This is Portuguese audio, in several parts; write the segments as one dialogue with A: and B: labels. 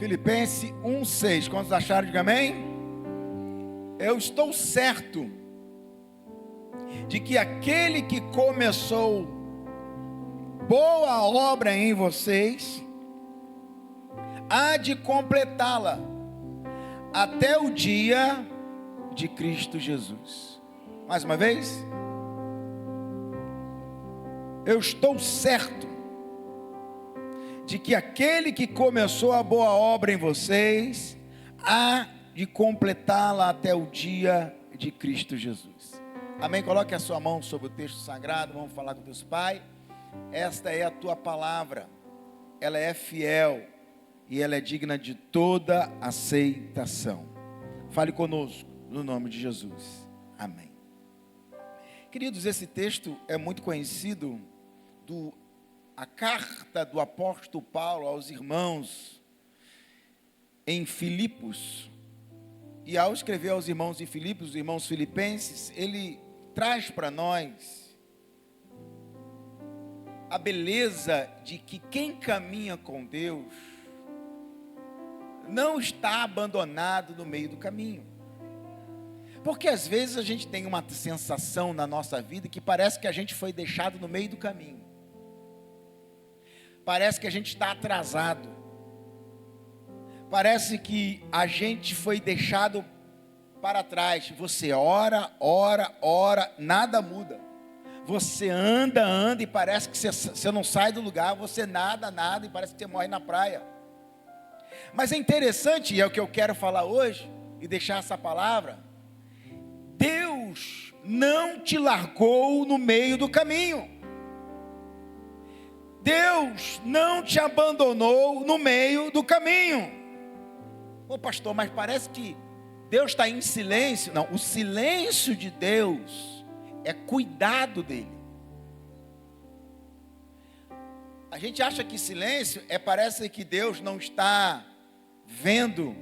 A: Filipenses 1:6. Quantos acharam? Diga amém. Eu estou certo de que aquele que começou boa obra em vocês há de completá-la até o dia de Cristo Jesus. Mais uma vez. Eu estou certo de que aquele que começou a boa obra em vocês há de completá-la até o dia de Cristo Jesus. Amém? Coloque a sua mão sobre o texto sagrado. Vamos falar com Deus Pai. Esta é a tua palavra. Ela é fiel e ela é digna de toda aceitação. Fale conosco no nome de Jesus. Amém. Queridos, esse texto é muito conhecido, a carta do apóstolo Paulo aos irmãos em Filipos. E ao escrever aos irmãos em Filipos, os irmãos filipenses, ele traz para nós a beleza de que quem caminha com Deus não está abandonado no meio do caminho. Porque às vezes a gente tem uma sensação na nossa vida que parece que a gente foi deixado no meio do caminho. Parece que a gente está atrasado. Parece que a gente foi deixado para trás. Você ora, nada muda. Você anda e parece que você não sai do lugar. Você nada e parece que você morre na praia. Mas é interessante, e é o que eu quero falar hoje, e deixar essa palavra. Deus não te largou no meio do caminho. Deus não te abandonou no meio do caminho. Ô pastor, mas parece que Deus está em silêncio. Não, o silêncio de Deus é cuidado dele. A gente acha que silêncio parece que Deus não está vendo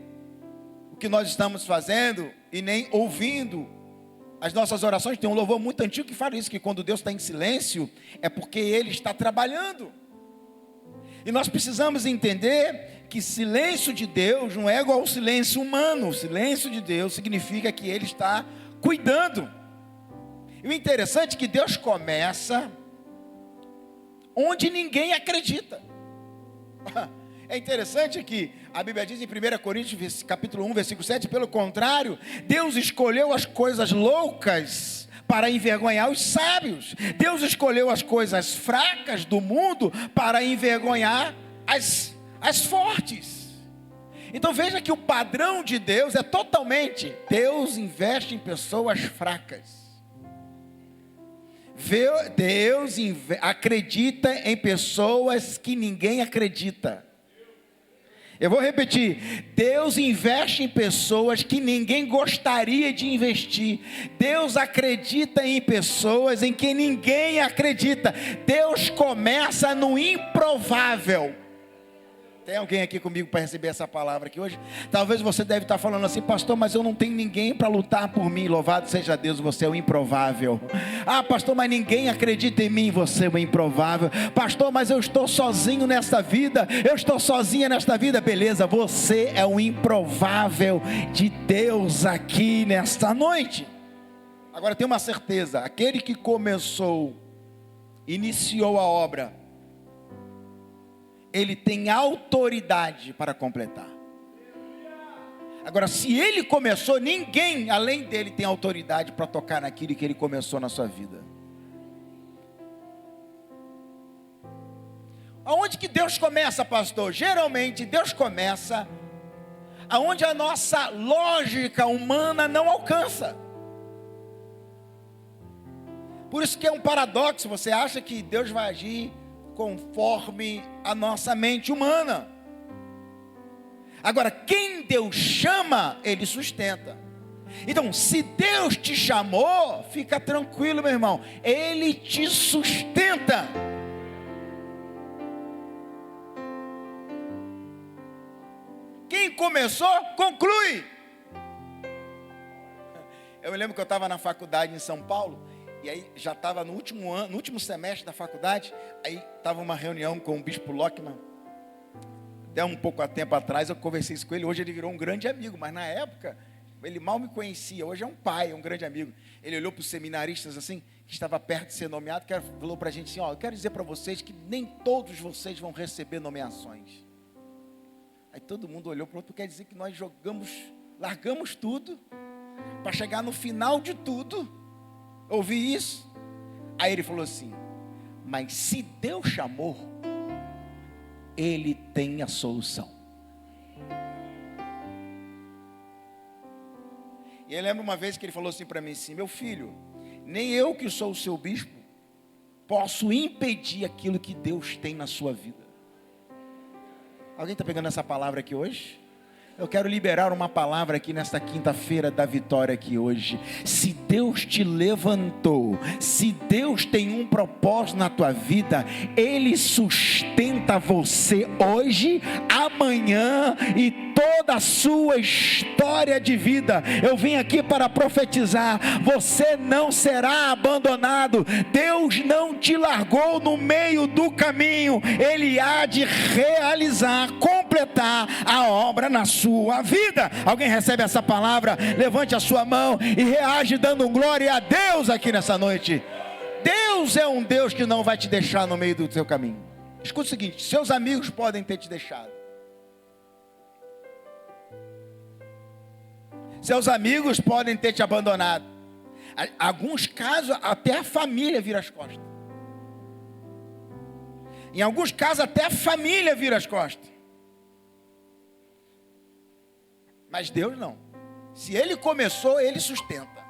A: o que nós estamos fazendo e nem ouvindo as nossas orações. Tem um louvor muito antigo que fala isso, que quando Deus está em silêncio, é porque Ele está trabalhando. E nós precisamos entender que silêncio de Deus não é igual ao silêncio humano. O silêncio de Deus significa que Ele está cuidando. E o interessante é que Deus começa onde ninguém acredita. É interessante que a Bíblia diz em 1 Coríntios, capítulo 1, versículo 7, pelo contrário, Deus escolheu as coisas loucas para envergonhar os sábios. Deus escolheu as coisas fracas do mundo para envergonhar as fortes. Então veja que o padrão de Deus é totalmente, Deus investe em pessoas fracas. Deus acredita em pessoas que ninguém acredita. Eu vou repetir, Deus investe em pessoas que ninguém gostaria de investir. Deus acredita em pessoas em que ninguém acredita. Deus começa no improvável. Tem alguém aqui comigo para receber essa palavra aqui hoje? Talvez você deve estar falando assim, pastor, mas eu não tenho ninguém para lutar por mim. Louvado seja Deus, você é o improvável. Ah, pastor, mas ninguém acredita em mim, você é o improvável. Pastor, mas eu estou sozinho nesta vida, eu estou sozinha nesta vida. Beleza, você é o improvável de Deus aqui nesta noite. Agora tem uma certeza, aquele que iniciou a obra, ele tem autoridade para completar. Agora, se ele começou, ninguém além dele tem autoridade para tocar naquilo que ele começou na sua vida. Aonde que Deus começa, pastor? Geralmente Deus começa aonde a nossa lógica humana não alcança. Por isso que é um paradoxo. Você acha que Deus vai agir conforme a nossa mente humana. Agora, quem Deus chama, Ele sustenta. Então, se Deus te chamou, fica tranquilo, meu irmão, Ele te sustenta. Quem começou, conclui. Eu me lembro que eu estava na faculdade em São Paulo. E aí já estava no último ano, no último semestre da faculdade. Aí estava uma reunião com o bispo Lockman, Até um pouco tempo atrás eu conversei isso com ele, hoje ele virou um grande amigo, mas na época ele mal me conhecia, hoje é um pai, é um grande amigo. Ele olhou para os seminaristas assim, que estava perto de ser nomeado, falou para a gente assim, ó, eu quero dizer para vocês que nem todos vocês vão receber nomeações. Aí todo mundo olhou para o outro, quer dizer que nós largamos tudo, para chegar no final de tudo, ouvir isso. Aí ele falou assim, mas se Deus chamou, Ele tem a solução. E eu lembro uma vez que ele falou assim para mim, assim, meu filho, nem eu que sou o seu bispo, posso impedir aquilo que Deus tem na sua vida. Alguém está pegando essa palavra aqui hoje? Eu quero liberar uma palavra aqui nesta quinta-feira da vitória aqui hoje. Se Deus te levantou, se Deus tem um propósito na tua vida, Ele sustenta você hoje, amanhã e toda a sua história de vida. Eu vim aqui para profetizar, você não será abandonado, Deus não te largou no meio do caminho, Ele há de realizar, completar a obra na sua vida. Alguém recebe essa palavra? Levante a sua mão e reage dando glória a Deus aqui nessa noite. Deus é um Deus que não vai te deixar no meio do seu caminho. Escuta o seguinte, seus amigos podem ter te deixado, seus amigos podem ter te abandonado, em alguns casos até a família vira as costas, em alguns casos até a família vira as costas, mas Deus não. Se Ele começou, Ele sustenta.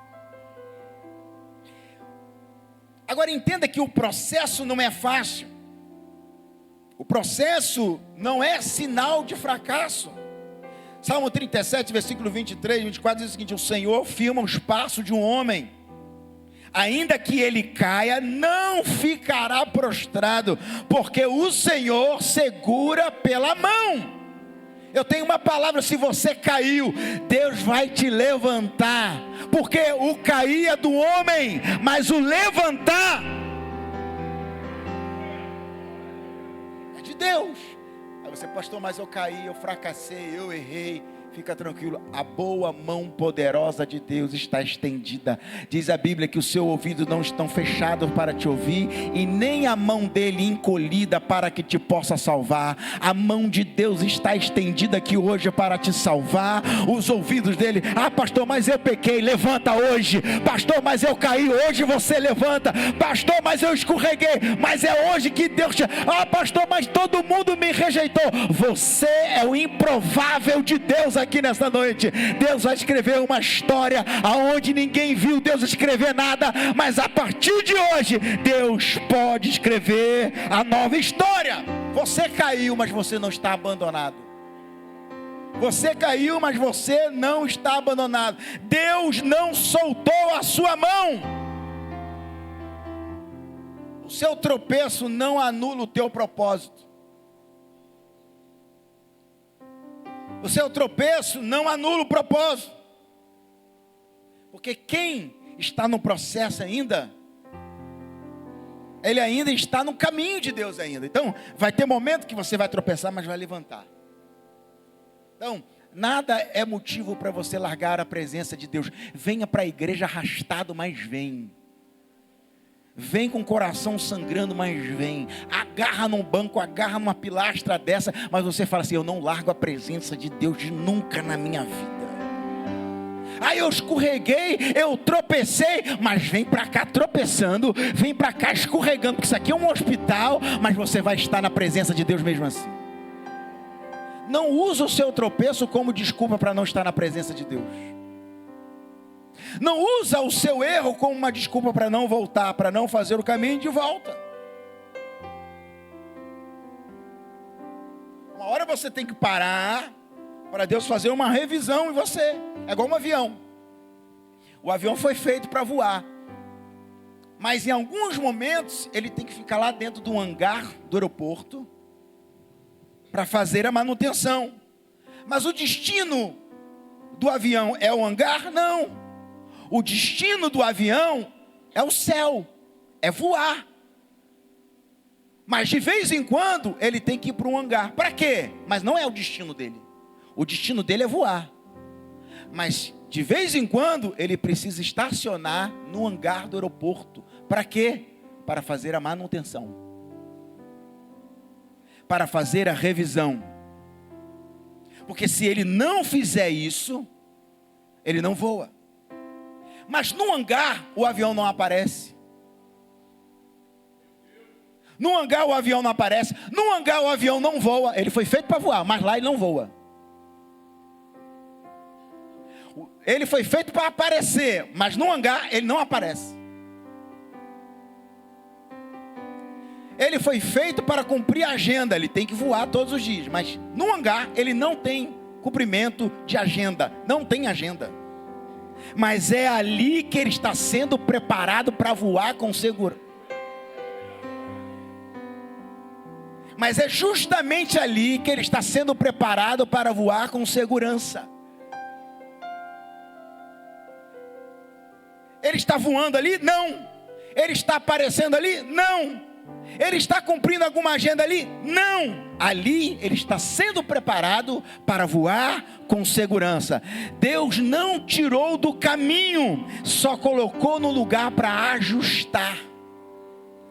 A: Agora entenda que o processo não é fácil, o processo não é sinal de fracasso. Salmo 37, versículo 23, 24 diz o seguinte, o Senhor firma os passos de um homem, ainda que ele caia, não ficará prostrado, porque o Senhor segura pela mão. Eu tenho uma palavra, se você caiu, Deus vai te levantar, porque o cair é do homem, mas o levantar é de Deus. Aí você, pastor, mas eu caí, eu fracassei, eu errei. Fica tranquilo, a boa mão poderosa de Deus está estendida. Diz a Bíblia que o seu ouvido não estão fechados para te ouvir, e nem a mão dele encolhida para que te possa salvar. A mão de Deus está estendida aqui hoje para te salvar. Os ouvidos dele, pastor, mas eu pequei, levanta hoje. Pastor, mas eu caí, hoje você levanta. Pastor, mas eu escorreguei, mas é hoje que Deus te... pastor, mas todo mundo me rejeitou. Você é o improvável de Deus aqui nesta noite. Deus vai escrever uma história aonde ninguém viu Deus escrever nada, mas a partir de hoje Deus pode escrever a nova história. Você caiu, mas você não está abandonado. Você caiu, mas você não está abandonado. Deus não soltou a sua mão. O seu tropeço não anula o teu propósito. O seu tropeço não anula o propósito. Porque quem está no processo ainda, ele ainda está no caminho de Deus ainda. Então, vai ter momento que você vai tropeçar, mas vai levantar. Então, nada é motivo para você largar a presença de Deus. Venha para a igreja arrastado, mas vem. Vem com o coração sangrando, mas vem. Agarra num banco, agarra numa pilastra dessa, mas você fala assim, eu não largo a presença de Deus nunca na minha vida. Aí eu escorreguei, eu tropecei, mas vem para cá tropeçando, vem para cá escorregando, porque isso aqui é um hospital, mas você vai estar na presença de Deus mesmo assim. Não usa o seu tropeço como desculpa para não estar na presença de Deus. Não usa o seu erro como uma desculpa para não voltar, para não fazer o caminho de volta. Uma hora você tem que parar para Deus fazer uma revisão em você. É igual um avião. O avião foi feito para voar, mas em alguns momentos ele tem que ficar lá dentro do hangar do aeroporto para fazer a manutenção. Mas o destino do avião é o hangar? Não. O destino do avião é o céu, é voar. Mas de vez em quando ele tem que ir para um hangar. Para quê? Mas não é o destino dele. O destino dele é voar. Mas de vez em quando ele precisa estacionar no hangar do aeroporto. Para quê? Para fazer a manutenção. Para fazer a revisão. Porque se ele não fizer isso, ele não voa. Mas no hangar o avião não aparece. No hangar o avião não aparece. No hangar o avião não voa. Ele foi feito para voar, mas lá ele não voa. Ele foi feito para aparecer, mas no hangar ele não aparece. Ele foi feito para cumprir a agenda. Ele tem que voar todos os dias. Mas no hangar ele não tem cumprimento de agenda. Não tem agenda. Mas é ali que ele está sendo preparado para voar com segurança. Mas é justamente ali que ele está sendo preparado para voar com segurança. Ele está voando ali? Não. Ele está aparecendo ali? Não. Ele está cumprindo alguma agenda ali? Não. Ali ele está sendo preparado para voar com segurança. Deus não tirou do caminho, só colocou no lugar para ajustar.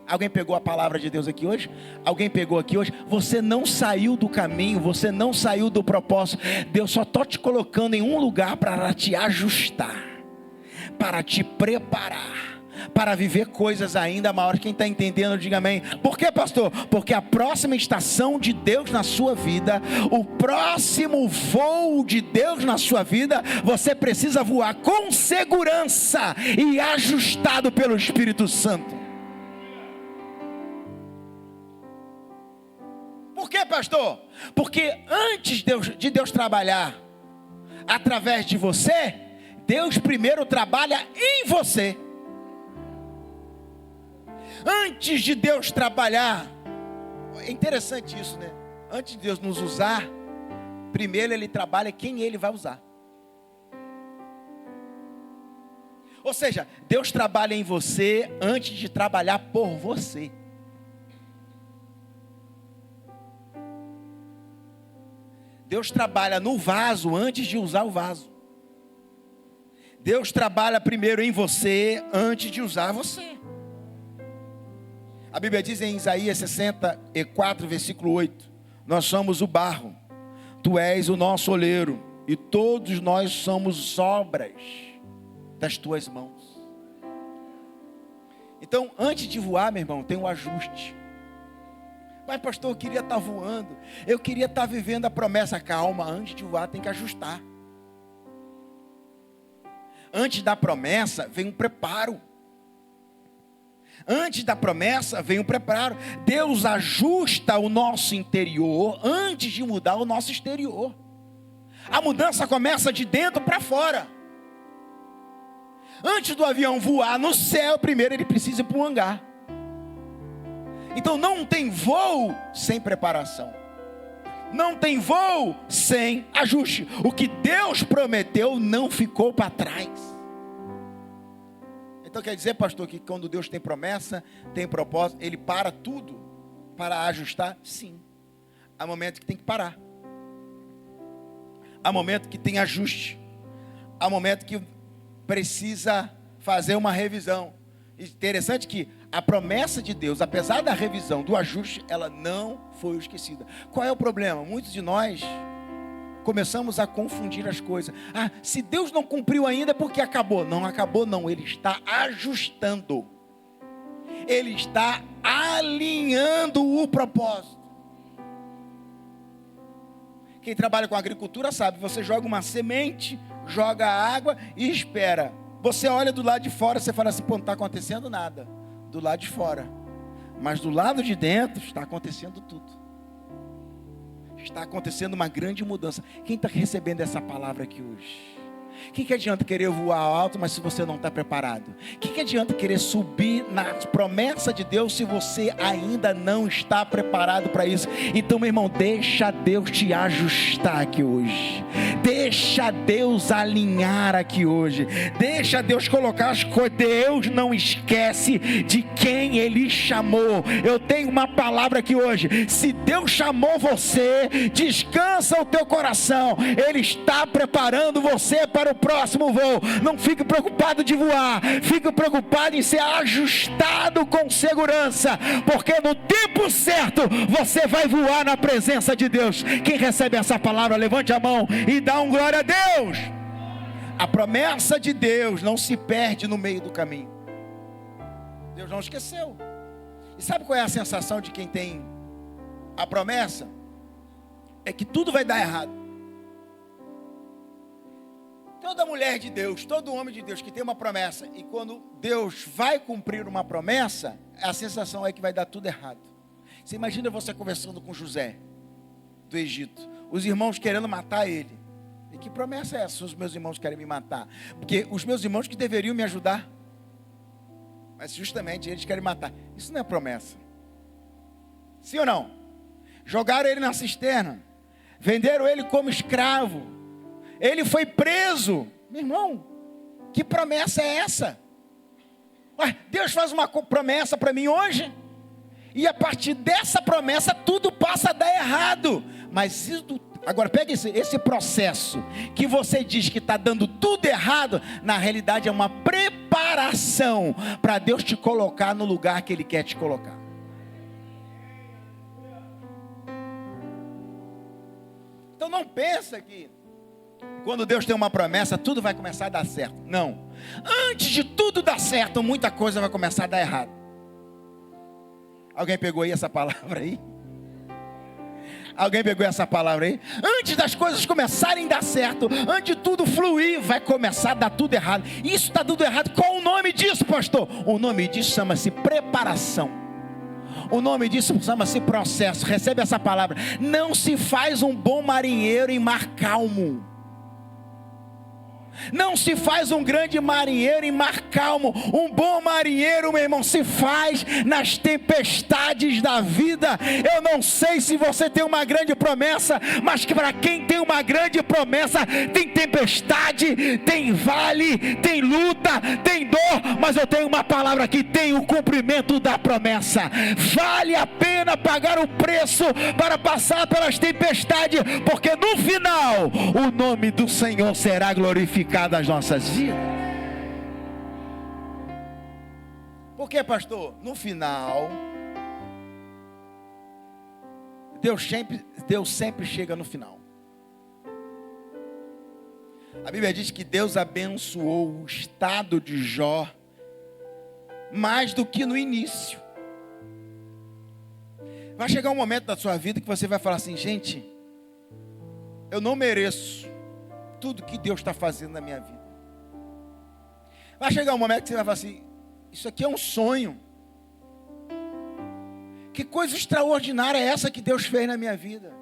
A: Alguém pegou a palavra de Deus aqui hoje? Alguém pegou aqui hoje? Você não saiu do caminho, você não saiu do propósito. Deus só está te colocando em um lugar para te ajustar, para te preparar, para viver coisas ainda maiores. Quem está entendendo, diga amém. Por quê, pastor? Porque a próxima estação de Deus na sua vida, o próximo voo de Deus na sua vida, você precisa voar com segurança e ajustado pelo Espírito Santo. Por quê, pastor? Porque antes de Deus trabalhar através de você, Deus primeiro trabalha em você. Antes de Deus trabalhar, é interessante isso, né? Antes de Deus nos usar, primeiro Ele trabalha quem Ele vai usar. Ou seja, Deus trabalha em você antes de trabalhar por você. Deus trabalha no vaso antes de usar o vaso. Deus trabalha primeiro em você antes de usar você. A Bíblia diz em Isaías 64, versículo 8: nós somos o barro, tu és o nosso oleiro, e todos nós somos obras das tuas mãos. Então, antes de voar, meu irmão, tem um ajuste. Mas pastor, eu queria estar voando, eu queria estar vivendo a promessa. Calma, antes de voar tem que ajustar. Antes da promessa vem um preparo. Antes da promessa vem um preparo. Deus ajusta o nosso interior antes de mudar o nosso exterior. A mudança começa de dentro para fora. Antes do avião voar no céu, primeiro ele precisa ir para um hangar. Então não tem voo sem preparação. Não tem voo sem ajuste. O que Deus prometeu não ficou para trás. Então quer dizer, pastor, que quando Deus tem promessa, tem propósito, Ele para tudo para ajustar? Sim. Há momento que tem que parar. Há momento que tem ajuste. Há momento que precisa fazer uma revisão. Interessante que a promessa de Deus, apesar da revisão, do ajuste, ela não foi esquecida. Qual é o problema? Muitos de nós começamos a confundir as coisas. Ah, se Deus não cumpriu ainda é porque acabou. Não acabou não, Ele está ajustando. Ele está alinhando o propósito. Quem trabalha com agricultura sabe, você joga uma semente, joga água e espera. Você olha do lado de fora, você fala assim, pô, não está acontecendo nada. Do lado de fora. Mas do lado de dentro está acontecendo tudo. Está acontecendo uma grande mudança. Quem está recebendo essa palavra aqui hoje? Que adianta querer voar alto, mas se você não está preparado? Que adianta querer subir na promessa de Deus, se você ainda não está preparado para isso? Então, meu irmão, deixa Deus te ajustar aqui hoje. Deixa Deus alinhar aqui hoje. Deixa Deus colocar as coisas. Deus não esquece de quem Ele chamou. Eu tenho uma palavra aqui hoje. Se Deus chamou você, descansa o teu coração. Ele está preparando você para o próximo voo. Não fique preocupado de voar. Fique preocupado em ser ajustado com segurança. Porque no tempo certo, você vai voar na presença de Deus. Quem recebe essa palavra, levante a mão e dá um glória a Deus. A promessa de Deus não se perde no meio do caminho. Deus não esqueceu. E sabe qual é a sensação de quem tem a promessa? É que tudo vai dar errado. Toda mulher de Deus, todo homem de Deus que tem uma promessa, e quando Deus vai cumprir uma promessa, a sensação é que vai dar tudo errado. Você imagina você conversando com José do Egito, os irmãos querendo matar ele. E que promessa é essa? Os meus irmãos querem me matar, porque os meus irmãos que deveriam me ajudar, mas justamente eles querem matar. Isso não é promessa. Sim ou não? Jogaram ele na cisterna, venderam ele como escravo, ele foi preso. Meu irmão, que promessa é essa? Ué, Deus faz uma promessa para mim hoje, e a partir dessa promessa tudo passa a dar errado. Mas isso, agora pega esse processo que você diz que está dando tudo errado, na realidade é uma preparação para Deus te colocar no lugar que Ele quer te colocar. Então não pensa que quando Deus tem uma promessa, tudo vai começar a dar certo. Não. Antes de tudo dar certo, muita coisa vai começar a dar errado. Alguém pegou aí essa palavra aí? Alguém pegou essa palavra aí? Antes das coisas começarem a dar certo, antes de tudo fluir, vai começar a dar tudo errado. Isso está tudo errado. Qual o nome disso, pastor? O nome disso chama-se preparação. O nome disso chama-se processo. Recebe essa palavra. Não se faz um bom marinheiro em mar calmo. Não se faz um grande marinheiro em mar calmo. Um bom marinheiro, meu irmão, se faz nas tempestades da vida. Eu não sei se você tem uma grande promessa, mas que para quem tem uma grande promessa, tem tempestade, tem vale, tem luta, tem dor. Mas eu tenho uma palavra aqui, tem o cumprimento da promessa. Vale a pena pagar o preço para passar pelas tempestades, porque no final o nome do Senhor será glorificado das nossas vidas. Por que, pastor? No final, Deus sempre chega no final. A Bíblia diz que Deus abençoou o estado de Jó mais do que no início. Vai chegar um momento da sua vida que você vai falar assim: gente, eu não mereço tudo que Deus está fazendo na minha vida. Vai chegar um momento que você vai falar assim: isso aqui é um sonho. Que coisa extraordinária é essa que Deus fez na minha vida?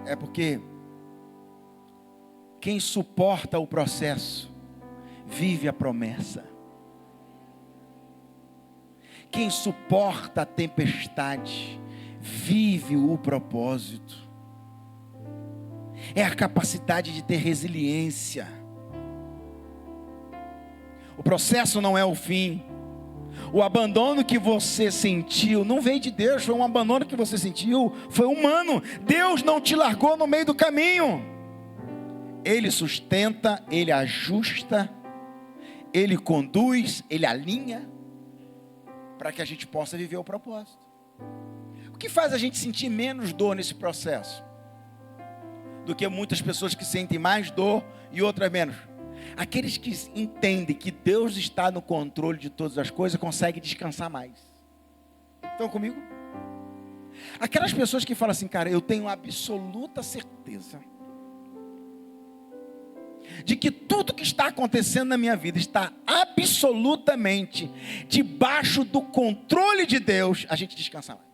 A: É porque quem suporta o processo vive a promessa. Quem suporta a tempestade vive o propósito. É a capacidade de ter resiliência. O processo não é o fim. O abandono que você sentiu não veio de Deus, foi um abandono que você sentiu, foi humano. Deus não te largou no meio do caminho. Ele sustenta, Ele ajusta, Ele conduz, Ele alinha, para que a gente possa viver o propósito. O que faz a gente sentir menos dor nesse processo do que muitas pessoas que sentem mais dor e outras menos? Aqueles que entendem que Deus está no controle de todas as coisas conseguem descansar mais. Estão comigo? Aquelas pessoas que falam assim: cara, eu tenho absoluta certeza de que tudo que está acontecendo na minha vida está absolutamente debaixo do controle de Deus, a gente descansa mais.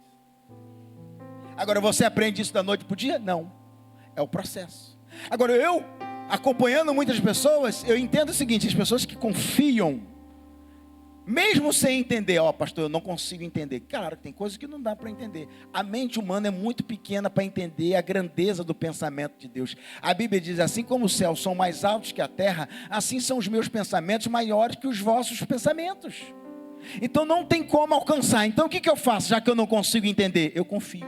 A: Agora, você aprende isso da noite para o dia? Não. É o processo. Agora, eu, acompanhando muitas pessoas, eu entendo o seguinte: as pessoas que confiam mesmo sem entender, pastor, eu não consigo entender. Claro, tem coisas que não dá para entender. A mente humana é muito pequena para entender a grandeza do pensamento de Deus. A Bíblia diz, assim como os céus são mais altos que a terra, assim são os meus pensamentos maiores que os vossos pensamentos. Então não tem como alcançar. Então o que eu faço, já que eu não consigo entender? Eu confio.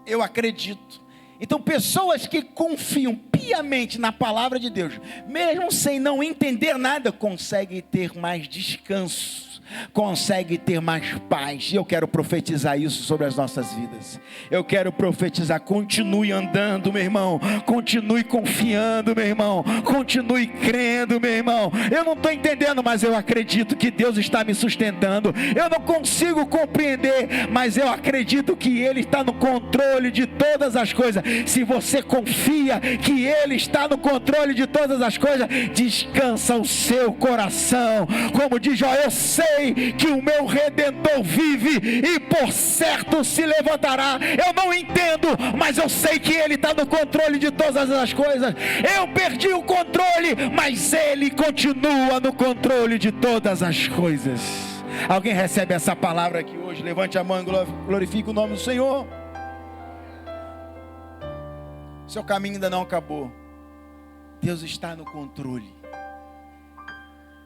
A: Eu acredito. Então pessoas que confiam piamente na palavra de Deus, mesmo sem não entender nada, conseguem ter mais descanso, conseguem ter mais paz. E eu quero profetizar isso sobre as nossas vidas. Eu quero profetizar, continue andando, meu irmão, continue confiando, meu irmão, continue crendo, meu irmão. Eu não estou entendendo, mas eu acredito que Deus está me sustentando. Eu não consigo compreender, mas eu acredito que Ele está no controle de todas as coisas. Se você confia que Ele está no controle de todas as coisas, descansa o seu coração. Como diz Jó, eu sei que o meu Redentor vive e por certo se levantará. Eu não entendo, mas eu sei que Ele está no controle de todas as coisas. Eu perdi o controle, mas Ele continua no controle de todas as coisas. Alguém recebe essa palavra aqui hoje? Levante a mão e glorifique o nome do Senhor. Seu caminho ainda não acabou. Deus está no controle.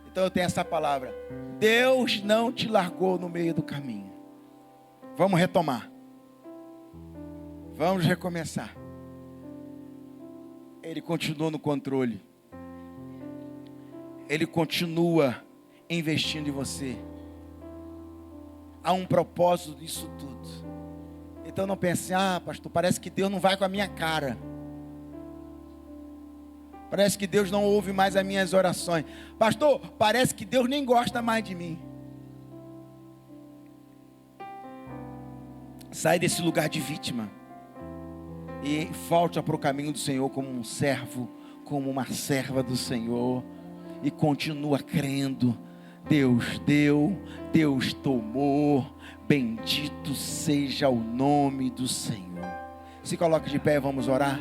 A: Então eu tenho essa palavra. Deus não te largou no meio do caminho. Vamos retomar. Vamos recomeçar. Ele continua no controle. Ele continua investindo em você. Há um propósito disso tudo. Então não pense, pastor, parece que Deus não vai com a minha cara. Parece que Deus não ouve mais as minhas orações. Pastor, parece que Deus nem gosta mais de mim. Sai desse lugar de vítima. E volte para o caminho do Senhor como um servo, como uma serva do Senhor. E continua crendo. Deus deu, Deus tomou. Bendito seja o nome do Senhor. Se coloque de pé, vamos orar.